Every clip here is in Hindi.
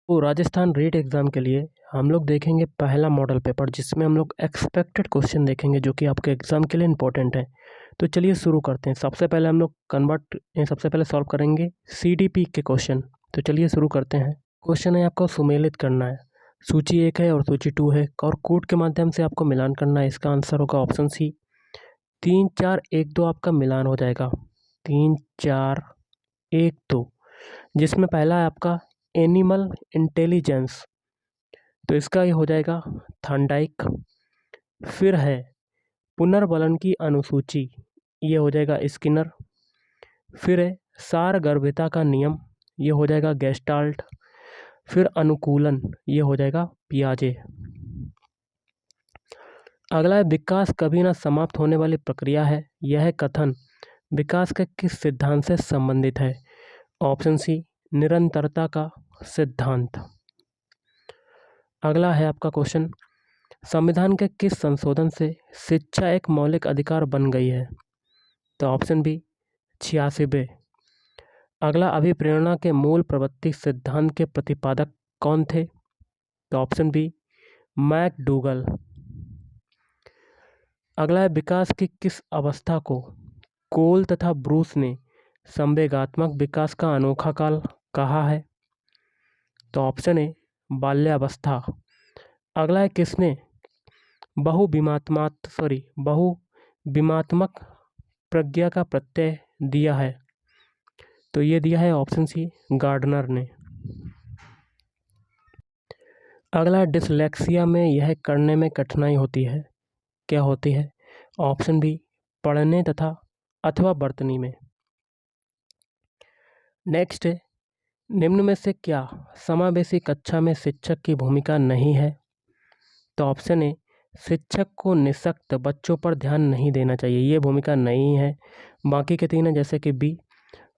तो राजस्थान रीट एग्ज़ाम के लिए हम लोग देखेंगे पहला मॉडल पेपर, जिसमें हम लोग एक्सपेक्टेड क्वेश्चन देखेंगे जो कि आपके एग्ज़ाम के लिए इम्पोर्टेंट है। तो चलिए शुरू करते हैं। सबसे पहले हम लोग सबसे पहले सॉल्व करेंगे सीडीपी के क्वेश्चन। तो चलिए शुरू करते हैं। क्वेश्चन है आपको सुमेलित करना है। सूची 1 है और सूची 2 है और कोड के माध्यम से आपको मिलान करना है। इसका आंसर होगा ऑप्शन सी। 3 4 1 2 आपका मिलान हो जाएगा। 3 4 1 2, जिसमें पहला है आपका एनिमल इंटेलिजेंस, तो इसका ये हो जाएगा थॉर्नडाइक। फिर है पुनर्बलन की अनुसूची, ये हो जाएगा स्किनर। फिर है सारगर्भिता का नियम, ये हो जाएगा गेस्टाल्ट। फिर अनुकूलन, ये हो जाएगा पियाजे। अगला है विकास कभी ना समाप्त होने वाली प्रक्रिया है। यह कथन विकास के किस सिद्धांत से संबंधित है? ऑप्शन सी निरंतरता का सिद्धांत। अगला है आपका क्वेश्चन, संविधान के किस संशोधन से शिक्षा एक मौलिक अधिकार बन गई है? तो ऑप्शन बी 86। अगला अभिप्रेरणा के मूल प्रवृत्ति सिद्धांत के प्रतिपादक कौन थे? तो ऑप्शन बी मैकडूगल। अगला है विकास की किस अवस्था को कोल तथा ब्रूस ने संवेगात्मक विकास का अनोखा काल कहा है? तो ऑप्शन ए बाल्यावस्था। अगला है किसने बहुविमात्मक प्रज्ञा का प्रत्यय दिया है? तो ये दिया है ऑप्शन सी गार्डनर ने। अगला डिसलेक्सिया में यह करने में कठिनाई होती है, क्या होती है? ऑप्शन बी पढ़ने तथा अथवा बर्तनी में। नेक्स्ट है निम्न में से क्या समावेशी कक्षा में शिक्षक की भूमिका नहीं है? तो ऑप्शन ए शिक्षक को निःशक्त बच्चों पर ध्यान नहीं देना चाहिए, ये भूमिका नहीं है। बाकी के 3 है जैसे कि बी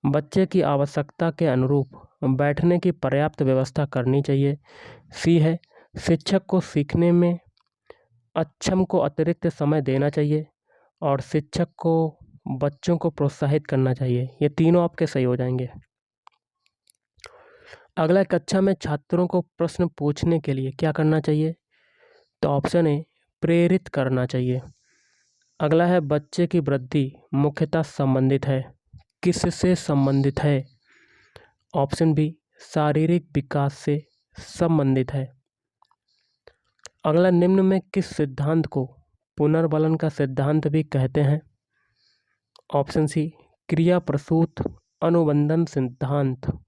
बच्चे की आवश्यकता के अनुरूप बैठने की पर्याप्त व्यवस्था करनी चाहिए। सी है शिक्षक को सीखने में अक्षम को अतिरिक्त समय देना चाहिए और शिक्षक को बच्चों को प्रोत्साहित करना चाहिए। ये तीनों आपके सही हो जाएंगे। अगला कक्षा में छात्रों को प्रश्न पूछने के लिए क्या करना चाहिए? तो ऑप्शन ए प्रेरित करना चाहिए। अगला है बच्चे की वृद्धि मुख्यतः संबंधित है, किससे संबंधित है? ऑप्शन बी शारीरिक विकास से संबंधित है। अगला निम्न में किस सिद्धांत को पुनर्बलन का सिद्धांत भी कहते हैं? ऑप्शन सी क्रिया प्रसूत अनुबंधन सिद्धांत।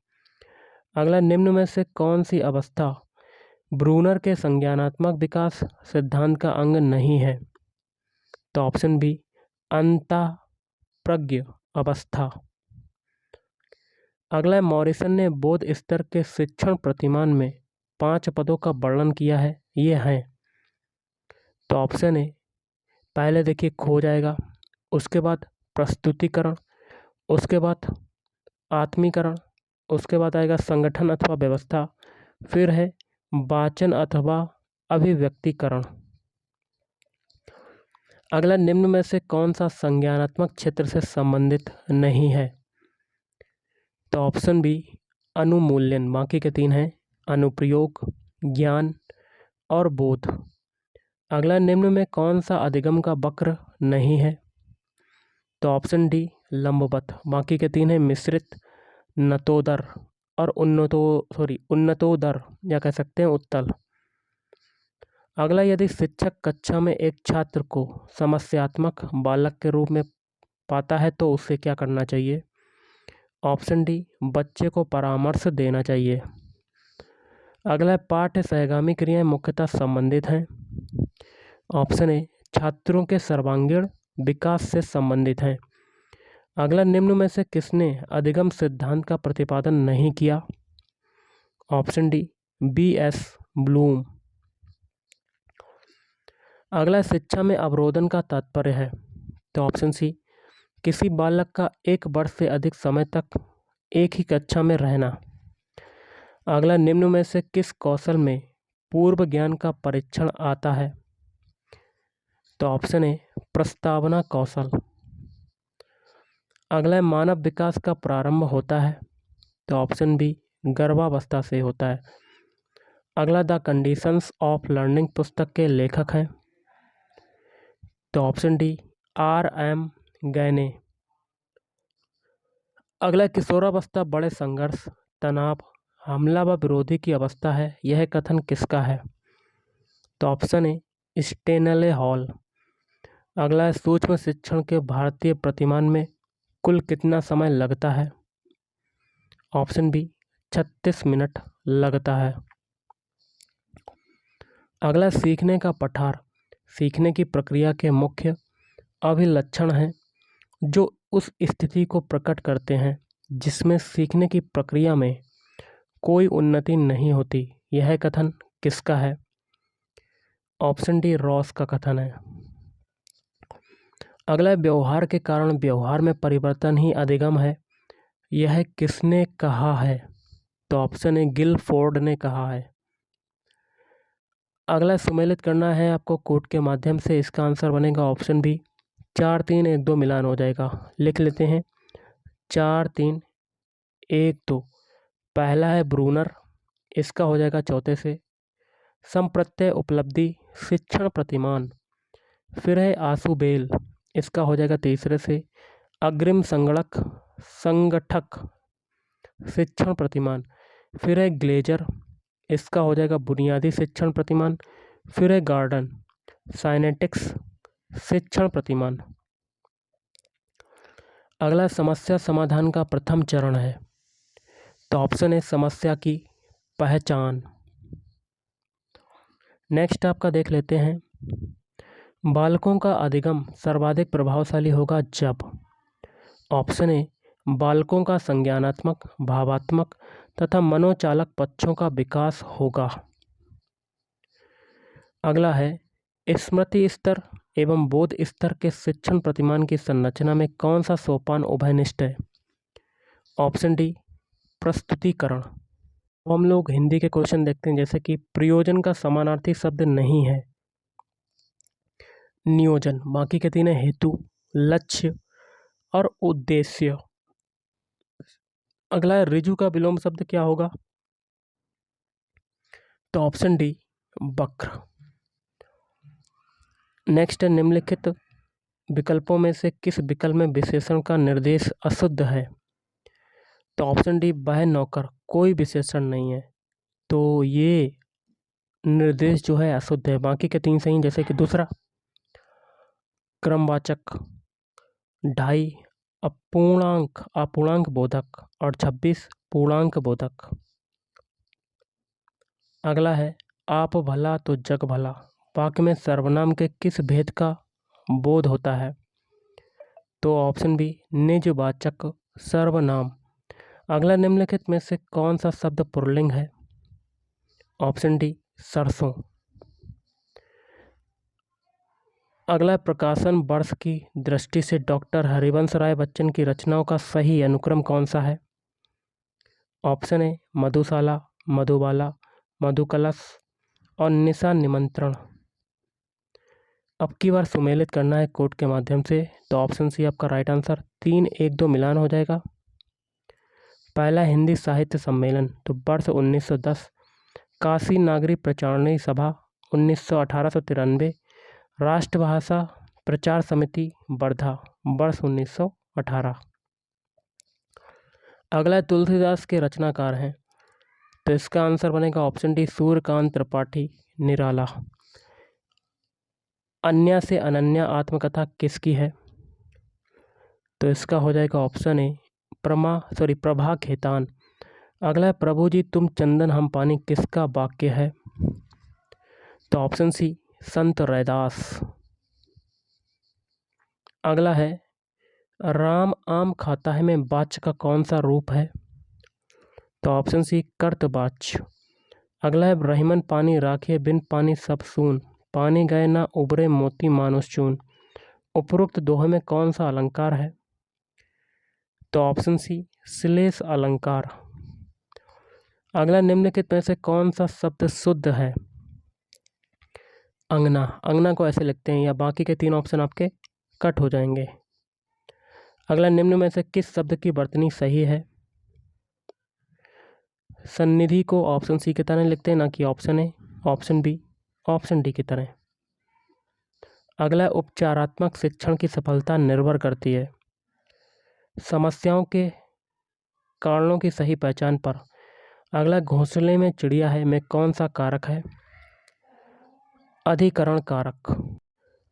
अगला निम्न में से कौन सी अवस्था ब्रूनर के संज्ञानात्मक विकास सिद्धांत का अंग नहीं है? तो ऑप्शन बी अंतःप्रज्ञ अवस्था। अगला मॉरिसन ने बोध स्तर के शिक्षण प्रतिमान में 5 पदों का वर्णन किया है, ये हैं। तो ऑप्शन ए पहले देखिए खो जाएगा, उसके बाद प्रस्तुतिकरण, उसके बाद आत्मीकरण, उसके बाद आएगा संगठन अथवा व्यवस्था, फिर है वाचन अथवा अभिव्यक्तिकरण। अगला निम्न में से कौन सा संज्ञानात्मक क्षेत्र से संबंधित नहीं है? तो ऑप्शन बी अनुमूल्यन। बाकी के 3 हैं अनुप्रयोग, ज्ञान और बोध। अगला निम्न में कौन सा अधिगम का वक्र नहीं है? तो ऑप्शन डी लंबवत। बाकी के 3 हैं मिश्रित, नतोदर और उन्नतोदर, या कह सकते हैं उत्तल। अगला यदि शिक्षक कक्षा में एक छात्र को समस्यात्मक बालक के रूप में पाता है तो उसे क्या करना चाहिए? ऑप्शन डी बच्चे को परामर्श देना चाहिए। अगला पाठ्य सहगामी क्रियाएं मुख्यतः संबंधित हैं। ऑप्शन ए छात्रों के सर्वांगीण विकास से संबंधित हैं। अगला निम्न में से किसने अधिगम सिद्धांत का प्रतिपादन नहीं किया? Option D B.S. ब्लूम। अगला शिक्षा में अवरोधन का तात्पर्य है। तो ऑप्शन सी किसी बालक का 1 वर्ष से अधिक समय तक एक ही कक्षा में रहना। अगला निम्न में से किस कौशल में पूर्व ज्ञान का परीक्षण आता है? तो ऑप्शन ए प्रस्तावना कौशल। अगला मानव विकास का प्रारंभ होता है। तो ऑप्शन बी गर्भावस्था से होता है। अगला द कंडीशंस ऑफ लर्निंग पुस्तक के लेखक हैं तो ऑप्शन डी R.M. गैने। अगला किशोरावस्था बड़े संघर्ष, तनाव, हमला व विरोधी की अवस्था है, यह कथन किसका है? तो ऑप्शन ए स्टेनले हॉल। अगला है सूक्ष्म शिक्षण के भारतीय प्रतिमान में कुल कितना समय लगता है? ऑप्शन बी 36 मिनट लगता है। अगला सीखने का पठार सीखने की प्रक्रिया के मुख्य अभिलक्षण हैं जो उस स्थिति को प्रकट करते हैं जिसमें सीखने की प्रक्रिया में कोई उन्नति नहीं होती, यह कथन किसका है? ऑप्शन डी रॉस का कथन है। अगला व्यवहार के कारण व्यवहार में परिवर्तन ही अधिगम है, यह किसने कहा है? तो ऑप्शन ए गिलफोर्ड ने कहा है। अगला सुमेलित करना है आपको कोड के माध्यम से, इसका आंसर बनेगा ऑप्शन बी 4 3 1 2 मिलान हो जाएगा। लिख लेते हैं 4 3 1 2। पहला है ब्रूनर, इसका हो जाएगा चौथे से। संप्रत्यय उपलब्धि शिक्षण प्रतिमान, फिर है आशुबेल, इसका हो जाएगा तीसरे से। अग्रिम संगठक शिक्षण प्रतिमान, फिर है ग्लेजर, इसका हो जाएगा बुनियादी शिक्षण प्रतिमान। फिर है गार्डन साइनेटिक्स शिक्षण प्रतिमान। अगला समस्या समाधान का प्रथम चरण है तो ऑप्शन है समस्या की पहचान। नेक्स्ट आपका देख लेते हैं, बालकों का अधिगम सर्वाधिक प्रभावशाली होगा जब। ऑप्शन ए बालकों का संज्ञानात्मक, भावात्मक तथा मनोचालक पक्षों का विकास होगा। अगला है स्मृति स्तर एवं बोध स्तर के शिक्षण प्रतिमान की संरचना में कौन सा सोपान उभयनिष्ठ है? ऑप्शन डी प्रस्तुतिकरण। तो हम लोग हिंदी के क्वेश्चन देखते हैं, जैसे कि प्रयोजन का समानार्थी शब्द नहीं है नियोजन, बाकी के तीन है हेतु, लक्ष्य और उद्देश्य। अगला है ऋजु का विलोम शब्द क्या होगा? तो ऑप्शन डी वक्र। नेक्स्ट है निम्नलिखित विकल्पों में से किस विकल्प में विशेषण का निर्देश अशुद्ध है? तो ऑप्शन डी वह नौकर, कोई विशेषण नहीं है, तो ये निर्देश जो है अशुद्ध है। बाकी के तीन सही, जैसे कि दूसरा क्रमवाचक, 2.5 अपूर्णांक बोधक और 26 पूर्णांक बोधक। अगला है आप भला तो जग भला, वाक्य में सर्वनाम के किस भेद का बोध होता है? तो ऑप्शन बी निजवाचक सर्वनाम। अगला निम्नलिखित में से कौन सा शब्द पुल्लिंग है? ऑप्शन डी सरसों। अगला प्रकाशन वर्ष की दृष्टि से डॉक्टर हरिवंश राय बच्चन की रचनाओं का सही अनुक्रम कौन सा है? ऑप्शन ए मधुशाला, मधुबाला, मधुकलश और निशा निमंत्रण। अब की बार सुमेलित करना है कोड के माध्यम से, तो ऑप्शन सी आपका राइट आंसर। 3 1 2 मिलान हो जाएगा। पहला हिंदी साहित्य सम्मेलन तो वर्ष 1910, काशी नागरी प्रचारणी सभा 1893, राष्ट्रभाषा प्रचार समिति वर्धा वर्ष 1918। अगला तुलसीदास के रचनाकार हैं तो इसका आंसर बनेगा ऑप्शन डी सूर्यकांत त्रिपाठी निराला। अन्या से अनन्या आत्मकथा किसकी है? तो इसका हो जाएगा ऑप्शन ए प्रभा खेतान। अगला प्रभु जी तुम चंदन हम पानी किसका वाक्य है? तो ऑप्शन सी संत रैदास। अगला है राम आम खाता है में वाच्य का कौन सा रूप है? तो ऑप्शन सी कर्तवाच्य। अगला है रहीमन पानी राखे बिन पानी सब सून, पानी गए ना उबरे मोती मानुष चून, उपरोक्त दोहे में कौन सा अलंकार है? तो ऑप्शन सी श्लेष अलंकार। अगला निम्नलिखित में से कौन सा शब्द शुद्ध है? अंगना। अंगना को ऐसे लिखते हैं, या बाकी के तीन ऑप्शन आपके कट हो जाएंगे। अगला निम्न में से किस शब्द की वर्तनी सही है? सन्निधि को ऑप्शन सी की तरह लिखते हैं, ना कि option A, option B, option D की तरह। अगला, उपचारात्मक शिक्षण की सफलता निर्भर करती है समस्याओं के कारणों की सही पहचान पर। अगला, घोंसले में चिड़िया है में कौन सा कारक है? अधिकरण कारक।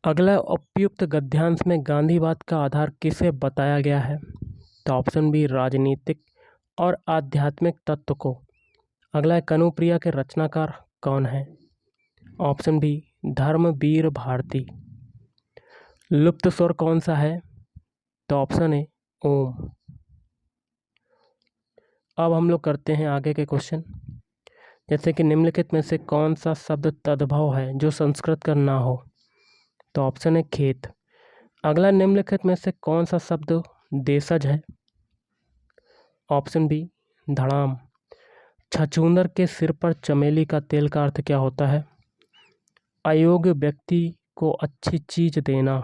अगला, उपयुक्त गद्यांश में गांधीवाद का आधार किसे बताया गया है? तो ऑप्शन बी, राजनीतिक और आध्यात्मिक तत्व को। अगला, कनुप्रिया के रचनाकार कौन है? Option B, Dharamvir Bharati. लुप्त स्वर कौन सा है? तो ऑप्शन ए, ओम। अब हम लोग करते हैं आगे के क्वेश्चन, जैसे कि निम्नलिखित में से कौन सा शब्द तद्भव है जो संस्कृत का ना हो? तो ऑप्शन है खेत। अगला, निम्नलिखित में से कौन सा शब्द देशज है? ऑप्शन बी, धड़ाम। छछूंदर के सिर पर चमेली का तेल का अर्थ क्या होता है? अयोग्य व्यक्ति को अच्छी चीज देना।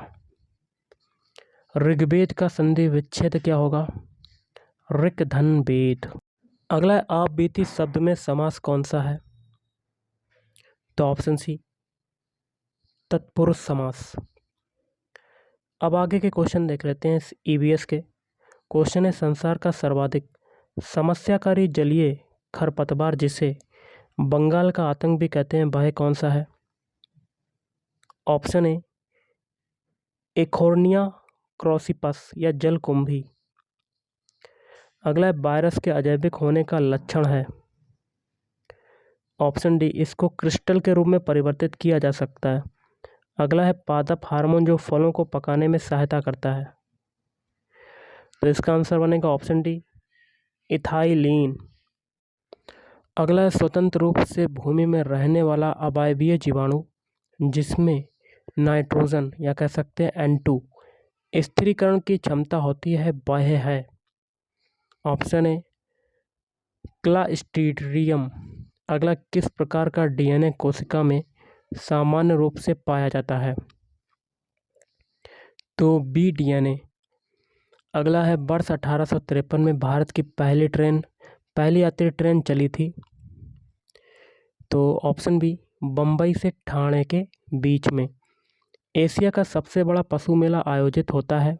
ऋग्वेद का संधि विच्छेद क्या होगा? ऋक धन वेद। अगला, आप बीती शब्द में समास कौन सा है? तो ऑप्शन सी, तत्पुरुष समास। अब आगे के क्वेश्चन देख लेते हैं ईवीएस के। क्वेश्चन है, संसार का सर्वाधिक समस्याकारी जलीय खरपतवार जिसे बंगाल का आतंक भी कहते हैं, वह कौन सा है? ऑप्शन ए, एखोर्निया क्रॉसिपस या जलकुंभी। अगला, वायरस के अजैविक होने का लक्षण है? ऑप्शन डी, इसको क्रिस्टल के रूप में परिवर्तित किया जा सकता है। अगला है पादप हार्मोन जो फलों को पकाने में सहायता करता है। तो इसका आंसर बनेगा ऑप्शन डी, इथाइलीन। अगला है स्वतंत्र रूप से भूमि में रहने वाला अवायवीय जीवाणु जिसमें नाइट्रोजन या कह सकते हैं N2 स्थिरीकरण की क्षमता होती है, वह है? Option A, Clostridium. अगला, किस प्रकार का डीएनए कोशिका में सामान्य रूप से पाया जाता है? तो बी, डीएनए। अगला है, वर्ष 1853 में भारत की पहली यात्री ट्रेन चली थी? तो ऑप्शन बी, बम्बई से ठाणे के बीच में। एशिया का सबसे बड़ा पशु मेला आयोजित होता है?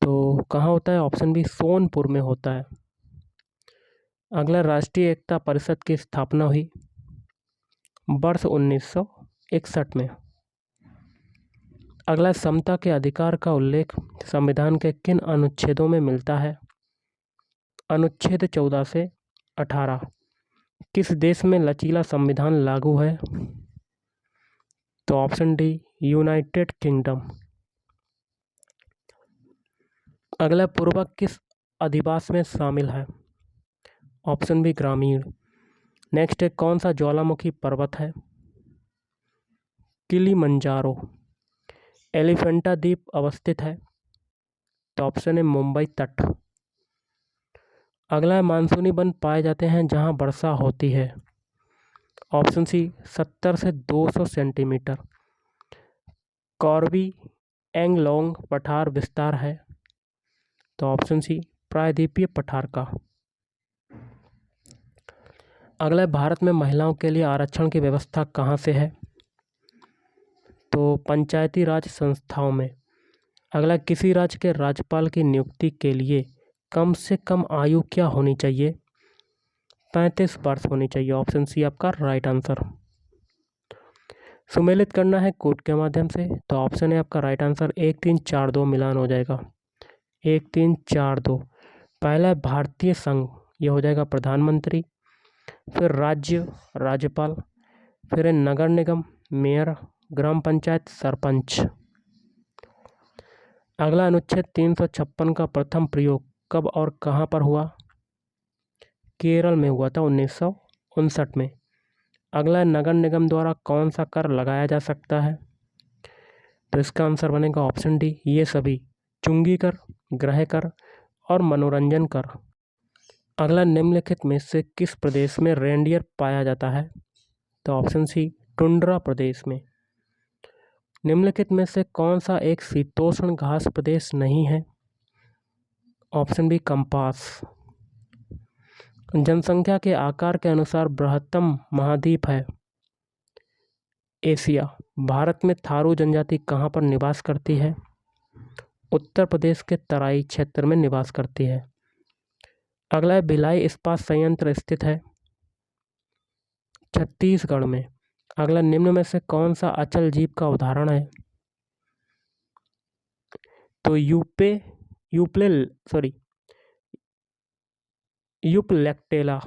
तो कहाँ होता है? ऑप्शन बी, सोनपुर में होता है। अगला, राष्ट्रीय एकता परिषद की स्थापना हुई? वर्ष 1961 में। अगला, समता के अधिकार का उल्लेख संविधान के किन अनुच्छेदों में मिलता है? अनुच्छेद 14 से 18। किस देश में लचीला संविधान लागू है? तो ऑप्शन डी, यूनाइटेड किंगडम। अगला, पूर्वक किस अधिवास में शामिल है? ऑप्शन बी, ग्रामीण। नेक्स्ट है, कौन सा ज्वालामुखी पर्वत है? किलिमंजारो। एलिफेंटा द्वीप अवस्थित है? तो ऑप्शन है मुंबई तट। अगला है, मानसूनी वन पाए जाते हैं जहां वर्षा होती है? ऑप्शन सी, 70 से 200 सेंटीमीटर। कॉर्बी एंगलोंग पठार विस्तार है? तो ऑप्शन सी, प्रायद्वीपीय पठार का। अगला, भारत में महिलाओं के लिए आरक्षण की व्यवस्था कहाँ से है? तो पंचायती राज संस्थाओं में। अगला, किसी राज्य के राज्यपाल की नियुक्ति के लिए कम से कम आयु क्या होनी चाहिए? 35 वर्ष होनी चाहिए। ऑप्शन सी आपका राइट आंसर। सुमेलित करना है कोड के माध्यम से? तो ऑप्शन है आपका राइट आंसर, 1 3 4 2 मिलान हो जाएगा। 1 3 4 2। पहला भारतीय संघ, ये हो जाएगा प्रधानमंत्री, फिर राज्य राज्यपाल, फिर है नगर निगम मेयर, ग्राम पंचायत सरपंच। अगला, अनुच्छेद 356 का प्रथम प्रयोग कब और कहाँ पर हुआ? केरल में हुआ था 1959 में। अगला, नगर निगम द्वारा कौन सा कर लगाया जा सकता है? तो इसका आंसर बनेगा ऑप्शन डी, ये सभी, चुंगी कर, गृह कर और मनोरंजन कर। अगला, निम्नलिखित में से किस प्रदेश में रेंडियर पाया जाता है? तो ऑप्शन सी, टुंड्रा प्रदेश में। निम्नलिखित में से कौन सा एक शीतोष्ण घास प्रदेश नहीं है? Option B, compass. जनसंख्या के आकार के अनुसार बृहत्तम महाद्वीप है एशिया। भारत में थारू जनजाति कहाँ पर निवास करती है? उत्तर प्रदेश के तराई क्षेत्र में निवास करती है। अगला है भिलाई इस्पात संयंत्र स्थित है छत्तीसगढ़ में। अगला निम्न में से कौन सा अचल जीव का उदाहरण है? तो यूप्लेक्टेला।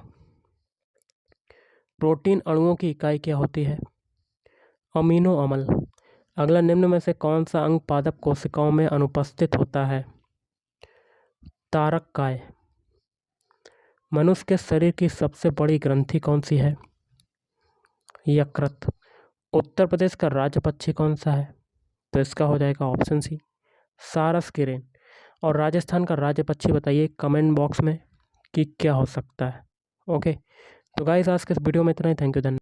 प्रोटीन अणुओं की इकाई क्या होती है? अमीनो अम्ल। अगला निम्न में से कौन सा अंग पादप कोशिकाओं में अनुपस्थित होता है? तारककाय। मनुष्य के शरीर की सबसे बड़ी ग्रंथि कौन सी है? यकृत। उत्तर प्रदेश का राज्य पक्षी कौन सा है? तो इसका हो जाएगा ऑप्शन सी सारस किरेन। और राजस्थान का राज्य पक्षी बताइए कमेंट बॉक्स में कि क्या हो सकता है। ओके, तो गाइस आज के इस वीडियो में इतना ही। Thank you. धन्यवाद।